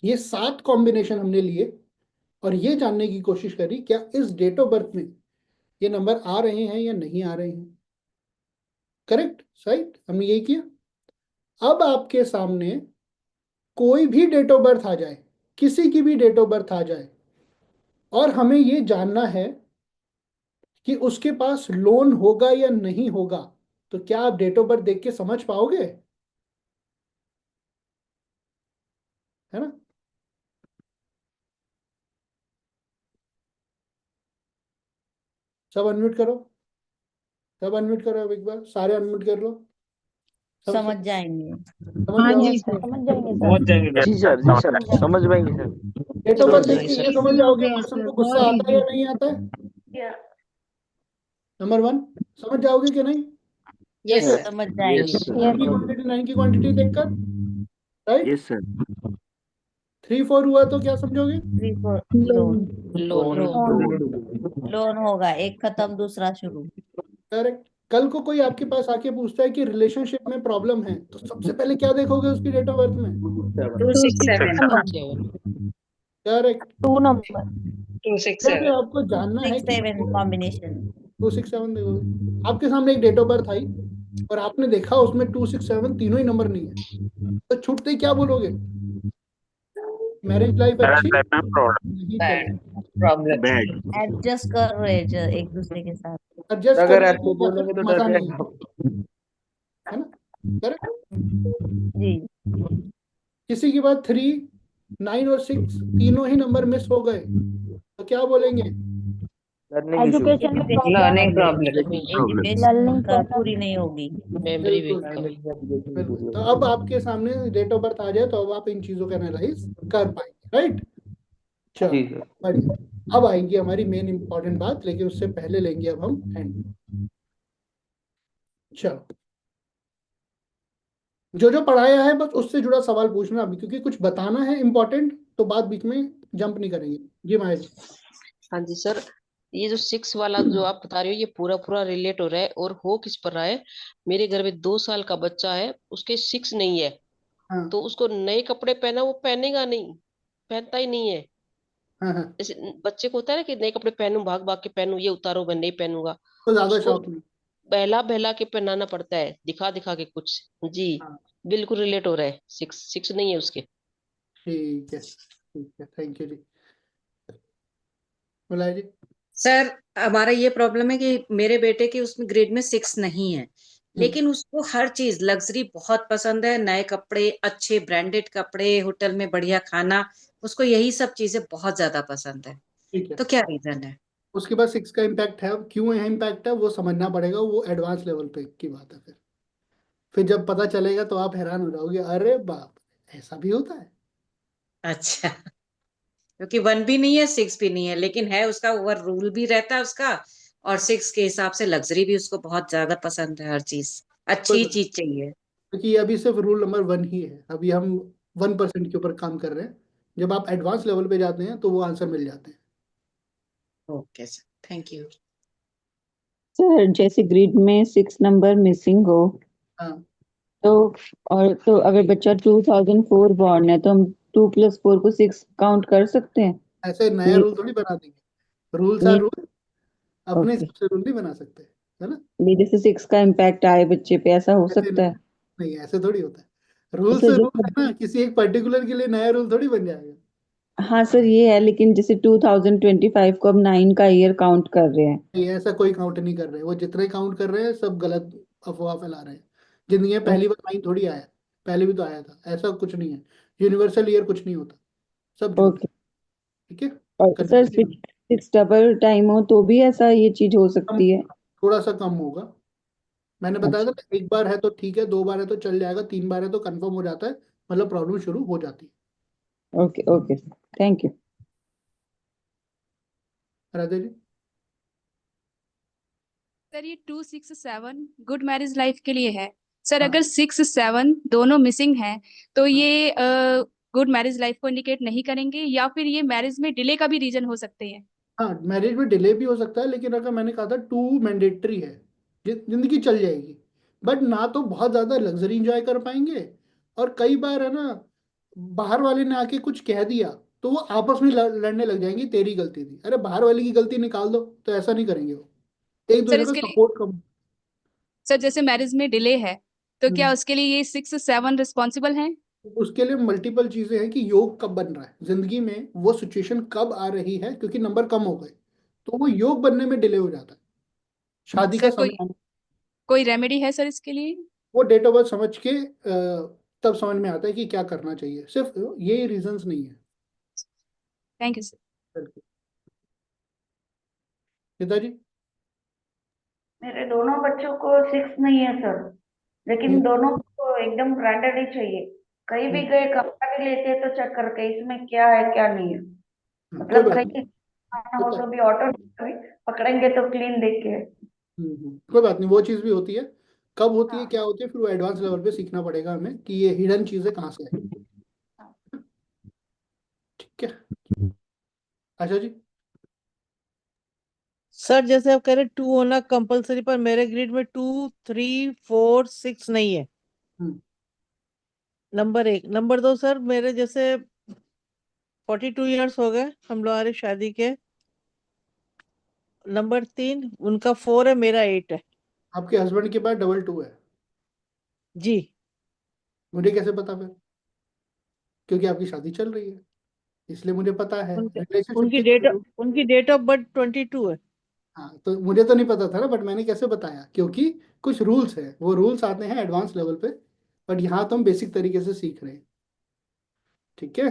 S1: ये 7 कॉम्बिनेशन हमने लिए और ये जानने की कोशिश करी क्या इस डेट ऑफ बर्थ में ये नंबर आ रहे हैं या नहीं आ रहे हैं। करेक्ट, राइट, हमने यही किया। अब आपके सामने कोई भी डेट ऑफ बर्थ आ जाए, किसी की भी डेट ऑफ बर्थ आ जाए, और हमें ये जानना है कि उसके पास लोन होगा या नहीं होगा, तो क्या आप डेट ऑफ बर्थ देख के समझ पाओगे? है ना? सब अनम्यूट करो, सब अनम्यूट करो, अब एक बार सारे अनम्यूट कर लो। सब
S8: समझ जाएंगे।
S1: समझ
S5: हाँ
S1: जाओगे?
S5: जी सर।
S3: समझ जाएंगे सर।
S6: पहुंच जाएंगे
S2: जी सर, जी सर, समझ पाएंगे सर।
S1: डेट ऑफ बर्थ देख
S7: जाएंगे
S1: के
S7: सर।
S1: ये समझ
S5: इजी हो
S1: जाओगे
S5: गया
S1: पर्सन
S5: सर,
S1: को गुस्सा
S5: बहुत
S1: आता है या
S5: इजी।
S1: नहीं आता है। नंबर 1 समझ जाओगे कि नहीं?
S7: यस
S1: कैसे?
S8: समझ
S2: यस
S8: जाएंगे।
S2: सर,
S1: 1 की क्वांटिटी 9 की क्वांटिटी देखकर, राइट।
S2: Yes sir.
S1: 3 4 हुआ तो क्या समझोगे?
S8: 3 4
S5: लोन।
S8: लोन।
S7: लोन
S8: लोन होगा, एक खत्म दूसरा शुरू।
S1: करेक्ट। कल को कोई आपके पास आके पूछता है कि रिलेशनशिप में प्रॉब्लम है, तो सबसे पहले क्या देखोगे उसकी डेट ऑफ बर्थ में?
S5: 267।
S1: करेक्ट।
S3: 2 नंबर।
S1: जब आपको जानना है
S8: 6
S1: कि
S8: 7 कॉम्बिनेशन।
S1: 267 देखोगे। आपके सामने एक डेट ऑफ बर्थ आई और आपने देखा उसमें 267 तीनों ही नंबर नहीं है, तो छूटते ही क्या बोलोगे? मैरिज लाइफ अच्छी नहीं चलेगी।
S7: Problem
S2: bad.
S8: एडजस्ट कर रहे एक दूसरे के साथ।
S1: एडजस्ट करने में या फिर मजा नहीं है, है ना? करेक्ट।
S8: जी।
S1: किसी की बात 3 9 और 6 तीनों ही नंबर मिस हो गए, तो क्या बोलेंगे?
S3: एजुकेशन में problem.
S7: Learning problem
S8: education
S3: learning
S8: पूरी नहीं होगी।
S7: मेमोरी
S1: बिल्कुल
S7: वीक
S1: बिल्कुल। तो अब आपके सामने डेट ऑफ बर्थ आ जाए तो अब आप इन चीजों का एनालाइज कर पाएंगे, राइट। चलो बढ़िया। अब आएंगी हमारी मेन इंपॉर्टेंट बात, लेकिन उससे पहले लेंगे अब हम हैंड। चलो, जो जो पढ़ाया है बस उससे जुड़ा सवाल पूछना अभी, क्योंकि कुछ बताना है इंपॉर्टेंट, तो बात बीच में जंप नहीं करेंगे। जी माया जी।
S7: हाँ जी सर, ये जो 6 वाला जो आप बता रहे हो ये पूरा पूरा रिलेट हो रहा है, और हो किस पर रहा है। मेरे घर में 2 साल का बच्चा है, उसके 6 नहीं है,
S1: हाँ
S7: तो उसको नए कपड़े पहना वो पहनेगा नहीं, पहनता ही नहीं है।
S1: हाँ हाँ,
S7: जैसे बच्चे को होता है ना कि नए कपड़े पहनूं, भाग भाग के पहनूं, ये उतारो मैं नहीं पहनूंगा।
S1: तो ज्यादा
S7: उसको
S1: शौक नहीं।
S7: बहला बहला के पहनाना पड़ता है, दिखा दिखा के कुछ। जी,
S1: हाँ
S7: बिल्कुल रिलेट हो रहा है। 6 नहीं है उसके।
S1: ठीक है, ठीक है, थैंक यू जी। बुलाए जी।
S9: सर हमारा ये प्रॉब्लम है कि मेरे बेटे की उसमें ग्रेड में 6 नहीं है, लेकिन उसको हर चीज लग्जरी बहुत पसंद है, नए कपड़े, अच्छे ब्रांडेड कपड़े, होटल में बढ़िया खाना, उसको यही सब चीजें बहुत ज्यादा पसंद है।
S1: ठीक है,
S9: तो क्या रीजन है?
S1: उसके पास 6 का इम्पैक्ट है, क्यों है इम्पैक्ट है वो समझना पड़ेगा, वो एडवांस लेवल पे की बात है। फिर जब पता चलेगा तो आप हैरान हो जाओगे, अरे बाप, ऐसा भी होता है।
S9: अच्छा, क्योंकि 1 भी नहीं है 6 भी नहीं है, लेकिन है उसका ओवर रूल भी रहता है उसका, और 6 के हिसाब से लग्जरी भी उसको बहुत ज्यादा पसंद है, हर चीज
S1: कोई
S9: अच्छी
S1: बात नहीं,
S9: चीज चाहिए।
S1: क्योंकि ये अभी सिर्फ रूल नंबर 1 ही है, अभी हम 1% के ऊपर काम कर रहे हैं। जब आप एडवांस लेवल पे जाते हैं तो वो आंसर मिल जाते हैं।
S9: Okay sir, thank you.
S5: Sir जैसे ग्रिड में 6 नंबर मिसिंग हो,
S1: हाँ,
S5: तो और तो अगर बच्चा 2004 बॉर्न है तो हम 2 + 4 को 6 काउंट कर सकते हैं?
S1: ऐसे नया
S5: ये
S1: रूल थोड़ी बना देंगे, रूल्स आर
S5: ये
S1: रूल, अपने
S5: ओके,
S1: हिसाब से रूल नहीं बना सकते, है ना?
S5: ये जैसे 6 का इम्पैक्ट आए बच्चे पे, ऐसा हो
S1: ऐसे
S5: सकता है?
S1: नहीं, ऐसे थोड़ी होता है। रूल
S5: सर
S1: से
S5: जो
S1: रूल है ना, किसी एक पर्टिकुलर के लिए नया रूल थोड़ी बन जाएगा।
S5: हाँ सर ये है, लेकिन जैसे 2025 को अब 9 का ईयर काउंट कर रहे हैं।
S1: नहीं, ऐसा कोई काउंट नहीं कर रहे, वो जितने काउंट कर रहे हैं सब गलत अफवाह फैला रहे हैं। जिंदगी में पहली बार 9 थोड़ी आया, पहले भी तो आया था, ऐसा कुछ नहीं है। यूनिवर्सल ईयर कुछ नहीं होता, सब झूठ है।
S5: ओके।
S1: ठीक है,
S5: और सर
S1: कंफ्यूजन
S5: 6 डबल टाइम हो तो भी ऐसा ये चीज हो
S1: कम,
S5: सकती है?
S1: थोड़ा सा कम होगा। मैंने बताया था
S5: अच्छा,
S1: ना, एक बार है तो ठीक है, 2 बार है तो चल जाएगा, 3 बार है तो कंफर्म हो जाता है, मतलब प्रॉब्लम शुरू हो जाती है।
S5: Okay okay sir, thank you.
S1: Radhe ji.
S10: Sir ये 2 6 7 गुड मैरिज लाइफ के लिए है। सर
S1: हाँ
S10: अगर 6 7 दोनों मिसिंग हैं तो
S1: हाँ
S10: ये गुड मैरिज लाइफ को इंडिकेट नहीं करेंगे, या फिर ये मैरिज में डिले का भी रीजन हो सकते हैं?
S1: हाँ, मैरिज में डिले भी हो सकता है, लेकिन अगर मैंने कहा था 2 मैंडेटरी है, जिंदगी चल जाएगी, बट ना तो बहुत ज्यादा लग्जरी इंजॉय कर पाएंगे, और कई बार है ना, बाहर वाले ने आके कुछ कह दिया तो वो आपस में लड़ने लग जाएंगी, तेरी गलती थी। अरे बाहर वाले की गलती निकाल दो, तो ऐसा नहीं करेंगे वो, एक
S10: सर
S1: दूसरे को
S10: इसके लिए,
S1: सपोर्ट कम।
S10: सर जैसे मैरिज में डिले है तो क्या उसके लिए ये 6-7 रिस्पॉन्सिबल हैं?
S1: उसके लिए मल्टीपल चीजें हैं कि योग कब बन रहा है जिंदगी में, वो सिचुएशन कब आ रही है, क्योंकि नंबर कम हो गए तो वो योग बनने में डिले हो जाता है। शादी का
S10: सर
S1: समय
S10: कोई रेमेडी है सर इसके लिए?
S1: वो डेट ऑफ बर्थ समझ के तब समझ में आता है कि क्या करना चाहिए, सिर्फ ये रीजंस नहीं है।
S10: Thank you sir.
S1: पिताजी
S11: मेरे दोनों बच्चों को 6 नहीं है सर, लेकिन दोनों को एकदम ब्रांडेड ही चाहिए। कहीं भी गए कपड़ा भी लेते हैं तो चेक करके इसमें क्या है क्या नहीं है,
S1: कोई
S11: मतलब
S1: बात
S11: कहीं आना हो तो भी ऑटो पकड़ेंगे तो क्लीन देख के।
S1: कोई बात नहीं, वो चीज़ भी होती है। कब होती है क्या होती है फिर वो एडवांस लेवल पे सीखना पड़ेगा हमें कि ये हिडन चीजें कहाँ से है। ठीक है, अच्छा जी।
S12: सर जैसे आप कह रहे 2 होना कंपलसरी, पर मेरे ग्रिड में 2, 3, 4, 6 नहीं है। नंबर 1। नंबर 2 सर, मेरे जैसे 42 इयर्स हो गए हम लोग हमारी शादी के। नंबर 3 उनका 4 है, मेरा 8 है।
S1: आपके हस्बैंड के पास 22 है?
S12: जी।
S1: मुझे कैसे पता फिर? क्योंकि आपकी शादी चल रही है, इसलिए मुझे पता है रिलेशनशिप की।
S12: उनकी डेट ऑफ बर्थ 22 है।
S1: हाँ तो मुझे तो नहीं पता था ना, बट मैंने कैसे बताया, क्योंकि कुछ रूल्स है, वो रूल्स आते हैं एडवांस लेवल पे, बट यहाँ तो हम बेसिक तरीके से सीख रहे हैं। ठीक है,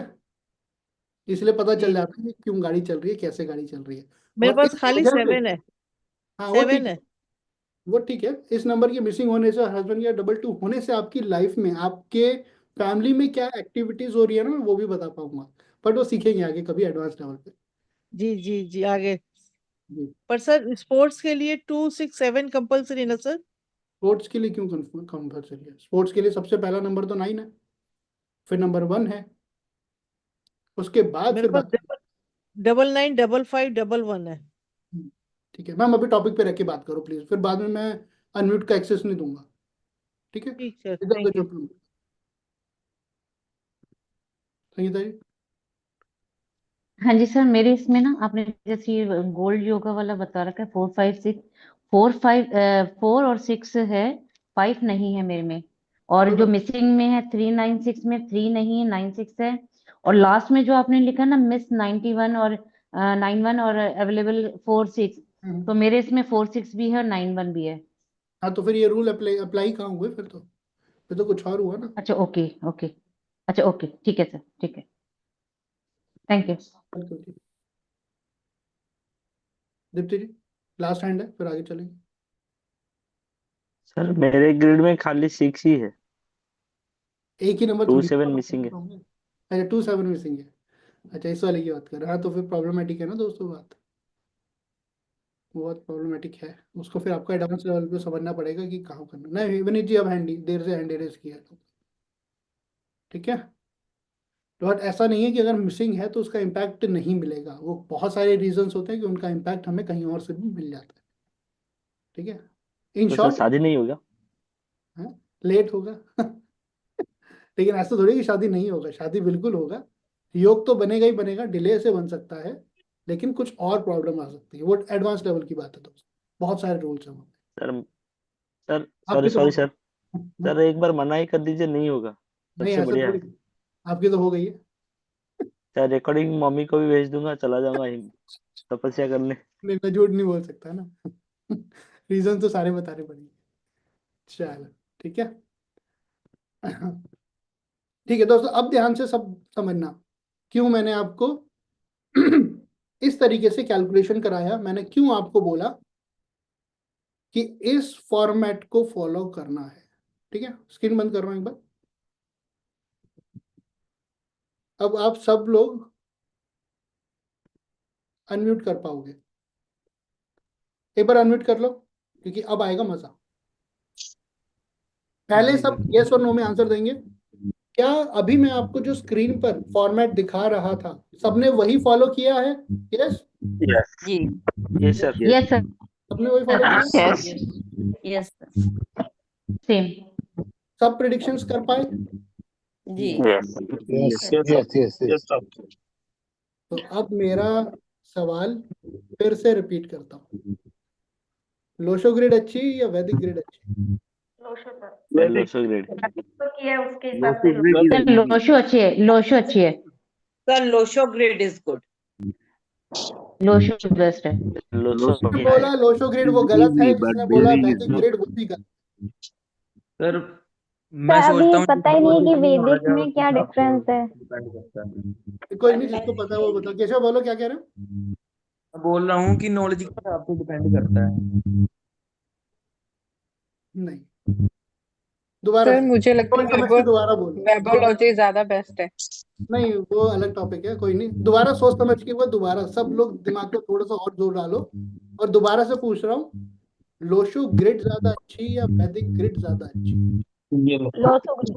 S1: इसलिए पता चल जाता है कि क्यों गाड़ी चल रही है, कैसे गाड़ी चल रही है।
S12: मेरे
S1: और
S12: पास
S1: इस
S12: खाली
S1: वजह से
S12: 7 है।
S1: हाँ वो ठीक
S12: 7
S1: है,
S12: है।
S1: वो ठीक है। इस नंबर के मिसिंग होने से, हस्बैंड या 22 होने से आपकी लाइफ में, आपके फैमिली में क्या एक्टिविटीज हो रही है ना, मैं वो भी बता पाऊंगा, बट वो सीखेंगे आगे कभी एडवांस लेवल पे।
S12: जी जी जी आगे।
S1: जी,
S12: पर सर स्पोर्ट्स के लिए 2, 6, 7 कंपलसरी ना सर?
S1: स्पोर्ट्स के लिए क्यों कंपल्सरी है? स्पोर्ट्स के लिए सबसे पहला नंबर तो 9 है, फिर नंबर 1 है, उसके बाद
S12: मेरे
S1: फिर
S12: पास
S1: बाकी।
S12: 99, 55, 11 है।
S1: ठीक है मैम, अभी टॉपिक पे रख के बात करो प्लीज, फिर बाद में मैं अनम्यूट का एक्सेस नहीं दूंगा। ठीक है,
S12: ठीक सर,
S1: इधर
S12: थैंक
S1: उधर
S12: यू।
S1: चुप रहो। संगीता जी।
S13: हाँ जी सर, मेरे इसमें ना आपने जैसे ये गोल्ड योगा वाला बता रखा है 4, 5, 6, 4 और 6 है, 5 नहीं है मेरे में। और जो मिसिंग में है 3, 9, 6 में 3 नहीं है, 9, 6 है। और लास्ट में जो आपने लिखा ना मिस 91 और 91 और अवेलेबल 4, 6, तो मेरे इसमें 4, 6 भी है और 91 भी है।
S1: हाँ तो फिर ये रूल अप्लाई कहाँ हुए फिर तो कुछ और हुआ ना।
S13: अच्छा ओके ओके, अच्छा ओके ठीक है सर, ठीक है, thank you.
S1: Deepti ji last hand है, फिर आगे चलेंगे।
S2: सर मेरे ग्रिड में खाली 6 ही है,
S1: एक ही नंबर
S2: 2,
S1: थोड़ी
S2: 7 मिसिंग है।
S1: अच्छा 2, 7 मिसिंग है। अच्छा इस वाले की बात कर रहे हैं, हाँ तो फिर प्रॉब्लमेटिक है ना दोस्तों बात, बहुत प्रॉब्लमेटिक है। उसको फिर आपको एडवांस लेवल पे समझना पड़ेगा कि कहाँ करना। नहीं विनीत जी, अब हैंडी देर से हैंडी रेस किया है, ठीक है। तो बट ऐसा नहीं है कि अगर मिसिंग है तो उसका इम्पैक्ट नहीं मिलेगा, वो बहुत सारे रीजंस होते हैं कि उनका इम्पैक्ट हमें कहीं और से भी मिल जाता है। ठीक है, इन
S2: तो सर
S1: शॉर्ट
S2: शादी नहीं होगा?
S1: लेट होगा लेकिन ऐसा थोड़ी कि शादी नहीं होगा, शादी बिल्कुल होगा। योग तो बनेगा ही बनेगा, डिले से बन सकता है, लेकिन कुछ और प्रॉब्लम आ सकती है, वो एडवांस लेवल की बात है दोस्तों, बहुत सारे रूल्स हैं।
S2: सर सर
S1: आपके
S2: सॉरी
S1: तो
S2: सॉरी सर, सर एक बार मना ही कर दीजिए, नहीं होगा।
S1: नहीं
S2: सबसे
S1: ऐसा
S2: बढ़िया
S1: थोड़ी,
S2: है।
S1: आपकी तो हो गई है।
S2: सर रिकॉर्डिंग मम्मी को भी भेज दूंगा, चला जाऊंगा तपस्या करने।
S1: नहीं मैं झूठ नहीं बोल सकता ना रीजन तो सारे बताने पड़ेंगे। चलो ठीक है ठीक है दोस्तों, अब ध्यान से सब समझना क्यों मैंने आपको इस तरीके से कैलकुलेशन कराया, मैंने क्यों आपको बोला कि इस फॉर्मेट को फॉलो करना है। ठीक है, स्क्रीन बंद कर रहा हूं एक बार। अब आप सब लोग अनम्यूट कर पाओगे, एक बार अनम्यूट कर लो, क्योंकि अब आएगा मजा। पहले सब यस और नो में आंसर देंगे। क्या अभी मैं आपको जो स्क्रीन पर फॉर्मेट दिखा रहा था, सबने वही फॉलो किया है? यस
S8: जी
S2: यस सर।
S13: यस सर,
S1: सबने वही फॉलो किया?
S8: Yes
S13: same.
S1: सब प्रिडिक्शंस कर पाए?
S8: जी
S6: Yes, sir.
S1: तो अब मेरा सवाल फिर से रिपीट करता हूँ, लोशो ग्रिड अच्छी या वैदिक ग्रिड अच्छी?
S11: लोशो सर
S2: लोशो ग्रेड
S11: तो किया है, उसके हिसाब से
S13: सर लोशो अच्छी है, लोशो अच्छी है,
S12: sir Lo Shu grade is good.
S13: Lo Shu best है।
S2: लोशो
S1: जिसने बोला लोशो ग्रिड वो गलत है, जिसने बोला वैदिक ग्रिड वो भी गलत।
S14: सर
S4: तो
S14: मैं
S4: अभी
S14: सोचता हूँ
S4: पता ही नहीं है कि
S14: जितनी
S4: वैदिक
S14: knowledge है
S4: में
S14: उस
S4: क्या
S14: हिसाब से
S4: डिफरेंस है।
S14: डिपेंड करता है।
S1: कोई नहीं, जिसको पता है वो बताओ। केशव बोलो क्या कह रहे हो?
S14: मैं बोल रहा हूँ कि नॉलेज के हिसाब से डिपेंड करता है।
S1: नहीं, दोबारा
S12: सर मुझे लगता
S1: सोच
S12: है
S1: समझ के दोबारा बोलो।
S12: वेबोलॉजी ज्यादा बेस्ट है।
S1: नहीं, वो अलग टॉपिक है, कोई नहीं, दोबारा सोच समझ के वो दोबारा सब लोग दिमाग को थोड़ा सा और जोर डालो। और दोबारा से पूछ रहा हूँ, लोशो ग्रिड ज्यादा अच्छी या वैदिक ग्रिड ज्यादा अच्छी?
S6: ये लो
S3: लोशो ग्रिड।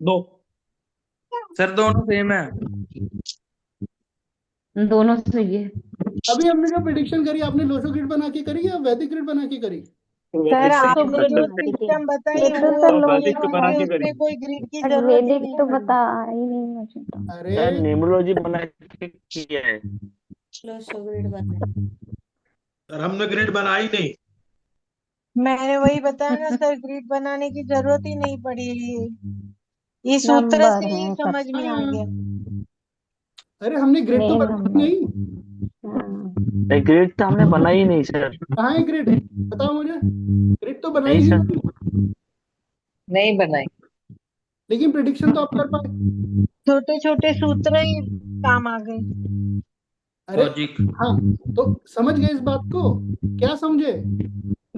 S6: दो
S14: सर दोनों सेम है।
S13: दोनों सही है।
S1: अभी हमने जो प्रिडिक्शन करी, आपने लोशो ग्रिड बना के करी या वैदिक ग्रिड बना के करी?
S12: सर
S3: लोशो
S12: आपने
S3: ग्रिड
S12: जो
S3: बना के
S12: सिस्टम बताई
S4: ये तो सर
S12: वो
S4: लोशो
S6: वैदिक बना
S12: है,
S6: के
S12: उसमें
S6: करी।
S12: कोई ग्रिड की
S4: बट
S12: जरूरत ही
S4: वैदिक
S12: नहीं
S4: तो
S12: पड़ी।
S4: बता ही नहीं मुझे तो।
S1: अरे
S2: न्यूमरोलॉजी बना के किया है।
S8: लोशो ग्रिड बना
S15: सर हमने ग्रिड बनाई नहीं।
S12: मैंने वही बताया ना सर, ग्रिड बनाने की जरूरत ही नहीं पड़ी। ये सूत्र
S4: नंबर
S12: से ही
S4: है सब,
S12: समझ में आ गया।
S1: अरे हमने ग्रिड तो
S4: मेन
S1: बनाई
S4: नंबर।
S1: नहीं।
S2: ग्रेड तो हमने बनाई नहीं सर।
S1: कहाँ है ग्रिड? बताओ मुझे, ग्रिड तो बनाई
S2: नहीं
S1: ही
S2: सर।
S1: नहीं।
S12: नहीं बनाई,
S1: लेकिन प्रिडिक्शन तो आप कर पाए।
S12: छोटे छोटे सूत्र ही काम आ गए।
S1: अरे
S14: लॉजिक
S1: हाँ, तो समझ गए इस बात को? क्या समझे?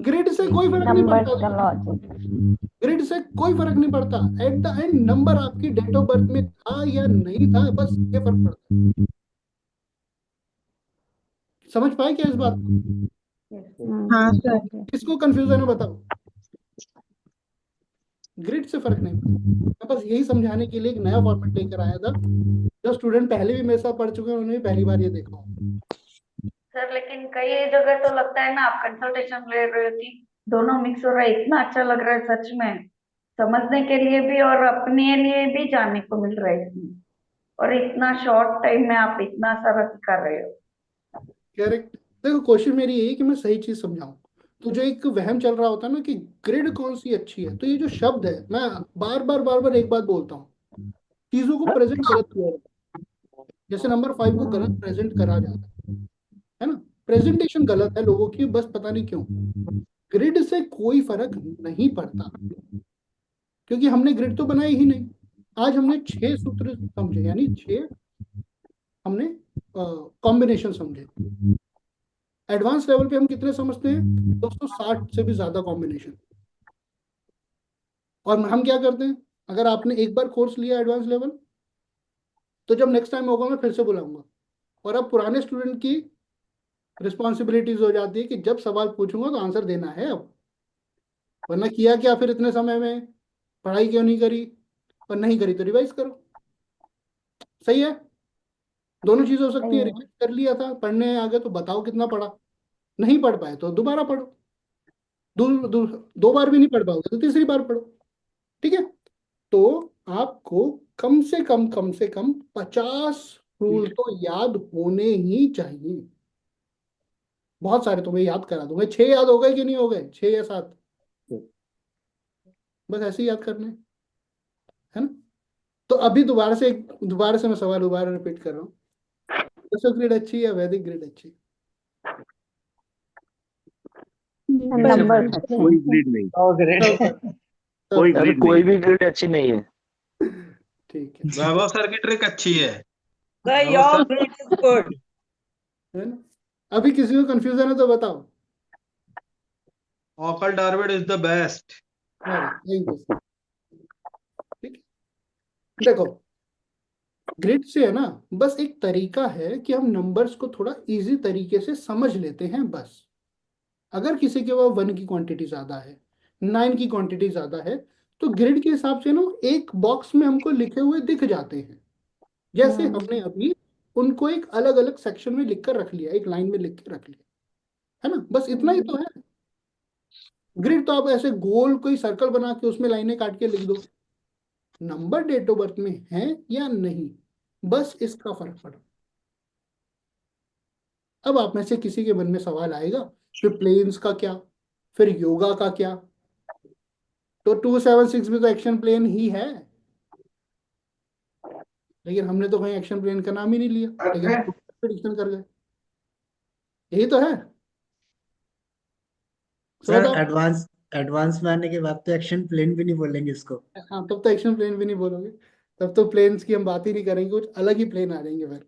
S1: ग्रिड से कोई फर्क नहीं
S4: नंबर
S1: पड़ता।
S4: का लॉजिक।
S1: ग्रिड से कोई फर्क नहीं पड़ता। एट द एंड नंबर आपकी डेट ऑफ बर्थ में था या नहीं था, बस ये फर्क पड़ता है। समझ पाए क्या इस बात को?
S12: हाँ सर।
S1: किसको कंफ्यूजन है बताओ? ग्रिड से फर्क नहीं पड़ता। मैं बस यही समझाने के लिए एक नया फॉर्मेट लेकर आया था। जो स्टूडेंट पहले भी मेरे साथ पढ़ चुके हैं, उन्होंने भी पहली बार ये देखा होगा।
S11: सर लेकिन कई जगह तो लगता है ना आप कंसल्टेशन ले रहे हो कि दोनों मिक्स हो रहा है, इतना अच्छा लग रहा है सच में, समझने के लिए भी और अपने लिए भी जानने को मिल रहा है इसमें, और इतना शॉर्ट टाइम में आप इतना सारा सिखा रहे हो।
S1: करेक्ट। देखो, कोशिश मेरी यही है कि मैं सही चीज समझाऊं। तो जो एक वहम चल रहा होता है ना कि ग्रिड कौन सी अच्छी है, तो ये जो शब्द है, मैं बार बार एक बात बोलता हूँ, चीजों को प्रेजेंट गलत किया जाता है। जैसे नंबर 5 को गलत प्रेजेंट करा जाता है ना? प्रेजेंटेशन गलत है लोगों की, बस पता नहीं क्यों। ग्रिड से कोई फर्क नहीं पड़ता, क्योंकि हमने ग्रिड तो बनाई ही नहीं। आज हमने 6 सूत्र समझे, यानी 6 हमने कॉम्बिनेशन समझे। एडवांस लेवल पे हम कितने समझते हैं? 260 से भी ज्यादा कॉम्बिनेशन। और हम क्या करते हैं, अगर आपने एक बार कोर्स लिया एडवांस लेवल, तो जब नेक्स्ट टाइम होगा मैं फिर से बुलाऊंगा। और अब पुराने स्टूडेंट की रिस्पॉन्सिबिलिटीज हो जाती है कि जब सवाल पूछूंगा तो आंसर देना है अब, वरना किया क्या फिर इतने समय में, पढ़ाई क्यों नहीं करी, और नहीं करी तो रिवाइज करो। सही है? दोनों चीज हो सकती है। रिवाइज कर लिया था, पढ़ने आ गए तो बताओ कितना पढ़ा, नहीं पढ़ पाए तो दोबारा पढ़ो, दो बार भी नहीं पढ़ पाओगे तो तीसरी बार पढ़ो। ठीक है? तो आपको कम से कम 50 रूल तो याद होने ही चाहिए। बहुत सारे तुम्हें याद करा दूंगा। 6 याद हो गए कि नहीं हो गए? 6 या 7? बस ऐसे ही याद करने, है ना? तो अभी दोबारा से मैं सवाल दोबारा रिपीट कर रहा हूँ, लोशो ग्रिड अच्छी या वैदिक ग्रिड अच्छी?
S4: नंबर अच्छे
S2: कोई
S4: हैं।
S2: ग्रेड नहीं।
S15: कोई
S2: अरे
S15: ग्रिड
S2: कोई
S15: नहीं।
S2: भी ग्रेड अच्छी नहीं है।
S1: ठीक है,
S15: वैभव सर की ट्रिक अच्छी है।
S12: Sir
S15: Vaibhav
S12: your
S15: sir
S12: grid is good.
S1: है ना? अभी किसी को कंफ्यूजन है तो बताओ।
S15: ऑकल डार्विड is the best.
S1: Thank you. ठीक है? देखो, ग्रिड से है ना, बस एक तरीका है कि हम नंबर्स को थोड़ा इजी तरीके से समझ लेते हैं बस। अगर किसी के पास 1 की क्वांटिटी ज्यादा है, 9 की क्वांटिटी ज्यादा है, तो ग्रिड के हिसाब से ना एक बॉक्स में हमको लिखे हुए दिख जाते हैं। जैसे हमने अभी उनको एक अलग अलग सेक्शन में लिख कर रख लिया, एक लाइन में लिख के रख लिया, है ना? बस इतना ही तो है। ग्रिड तो आप ऐसे गोल कोई सर्कल बना के उसमें लाइनें काट के लिख दो, नंबर डेट ऑफ बर्थ में है या नहीं, बस इसका फर्क पड़ा। अब आप में से किसी के मन में सवाल आएगा फिर प्लेन्स का क्या, फिर योगा का क्या? तो 276 में तो एक्शन प्लेन ही है, लेकिन हमने तो कहीं एक्शन प्लेन का नाम ही नहीं लिया, लेकिन प्रेडिक्शन कर गए। यही तो है।
S16: सर
S1: तो
S16: एडवांस में आने के बाद तो एक्शन प्लेन भी नहीं बोलेंगे इसको।
S1: हाँ, तब तो एक्शन प्लेन भी नहीं बोलोगे, तब तो प्लेन्स की हम बात ही नहीं करेंगे, कुछ अलग ही प्लेन आ जाएंगे फिर।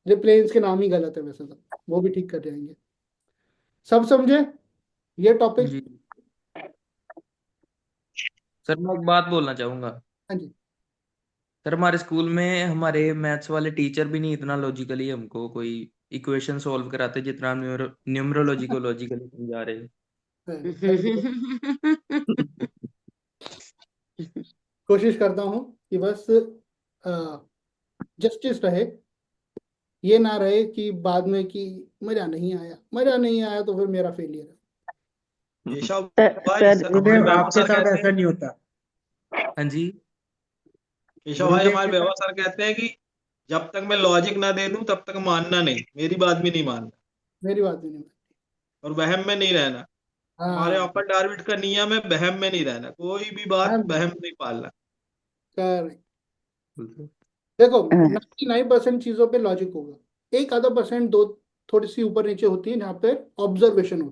S1: ये प्लेन्स के नाम ही गलत है वैसे तो, वो भी ठीक कर जाएंगे। सब समझे ये टॉपिक?
S14: जी सर, मैं एक बात बोलना चाहूंगा।
S1: हाँ जी।
S14: सर, हमारे स्कूल में हमारे मैथ्स वाले टीचर भी नहीं इतना लॉजिकली हमको कोई इक्वेशन सॉल्व कराते जितना न्यूमरोलॉजी को लॉजिकली समझा रहे हैं।
S1: कोशिश करता हूँ कि बस जस्टिस रहे, ये ना रहे कि बाद में कि मजा नहीं आया तो फिर मेरा फेलियर है।
S15: केशव
S5: सर
S15: भाई,
S5: सर
S15: सर हमारे वैभव
S16: आपके
S15: सर
S16: साथ
S15: कहते
S16: ऐसा
S15: हैं,
S16: नहीं होता।
S14: हाँ जी।
S15: केशव भाई
S16: गुरुदेव
S15: हमारे
S16: के
S15: वैभव सर कहते हैं कि जब तक मैं लॉजिक ना दे दूं तब तक मानना नहीं, मेरी बात भी नहीं मानना
S1: मेरी बात भी नहीं
S15: और वहम में नहीं रहना। हमारे
S1: हाँ
S15: अपर डार्विड का नियम है वहम में नहीं रहना, कोई भी बात वहम नहीं पालना।
S1: करेक्ट। देखो 99% चीजों पे लॉजिक होगा, एक आधा परसेंट दो थोड़ी सी ऊपर नीचे होती है जहाँ पे ऑब्जर्वेशन होता है।